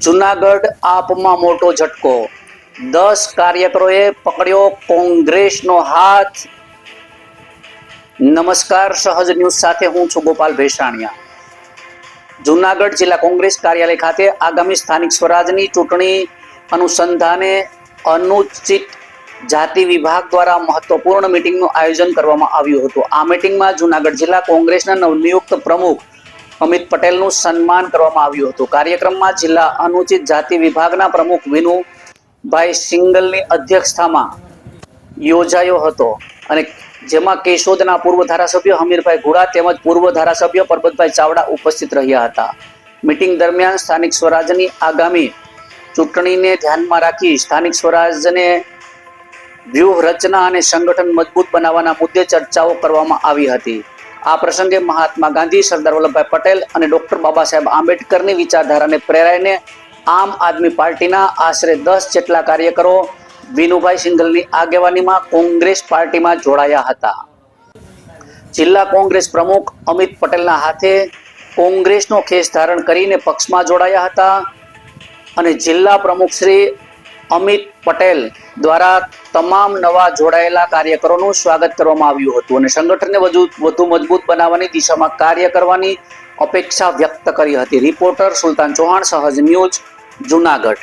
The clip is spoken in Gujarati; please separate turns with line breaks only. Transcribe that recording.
જૂનાગઢ આપમાં મોટો ઝટકો, 10 કાર્યકરોએ પકડ્યો કોંગ્રેસનો હાથ। નમસ્કાર, સહજ ન્યૂઝ સાથે હું છું ગોપાલ ભેસાણિયા। જૂનાગઢ જિલ્લા કોંગ્રેસ કાર્યાલય ખાતે આગામી સ્થાનિક સ્વરાજની ચૂંટણી અનુસંધાને અનુચિત જાતિ વિભાગ દ્વારા મહત્વપૂર્ણ મીટિંગનું આયોજન કરવામાં આવ્યું હતું। આ મીટિંગમાં જૂનાગઢ જિલ્લા કોંગ્રેસના નવનિયુક્ત પ્રમુખ અમિત પટેલનું સન્માન કરવામાં આવ્યું હતું। કાર્યક્રમમાં જિલ્લા અનુચિત જાતિ વિભાગના પ્રમુખ વિનુભાઈ સિંગલની અધ્યક્ષતામાં યોજાયો હતો અને જેમાં કેશોદના પૂર્વ ધારાસભ્ય હમીરભાઈ ઘોડા તેમજ પૂર્વ ધારાસભ્ય પરબતભાઈ ચાવડા ઉપસ્થિત રહ્યા હતા। મીટિંગ દરમિયાન સ્થાનિક સ્વરાજની આગામી ચૂંટણીને ધ્યાનમાં રાખી સ્થાનિક સ્વરાજને વ્યૂહરચના અને સંગઠન મજબૂત બનાવવાના મુદ્દે ચર્ચાઓ કરવામાં આવી હતી। આ પ્રસંગે મહાત્મા ગાંધી, સરદાર વલ્લભભાઈ પટેલ અને ડોક્ટર બાબા સાહેબ આંબેડકરની વિચારધારાને પ્રેરાઈને આમ આદમી પાર્ટીના આશરે 10 જેટલા કાર્યકરો વિનુભાઈ સિંગલની આગેવાનીમાં કોંગ્રેસ પાર્ટીમાં જોડાયા હતા। જિલ્લા કોંગ્રેસ પ્રમુખ અમિત પટેલના હાથે કોંગ્રેસનો ખેસ ધારણ કરીને પક્ષમાં જોડાયા હતા અને જિલ્લા પ્રમુખ શ્રી અમિત પટેલ દ્વારા તમામ નવા જોડાયેલા કાર્યકરોનું સ્વાગત કરવામાં આવ્યું હતું અને સંગઠનને વધુ મજબૂત બનાવવાની દિશામાં કાર્ય કરવાની અપેક્ષા વ્યક્ત કરી હતી। રિપોર્ટર સુલતાન ચૌહાણ, સહજ ન્યૂઝ, જૂનાગઢ।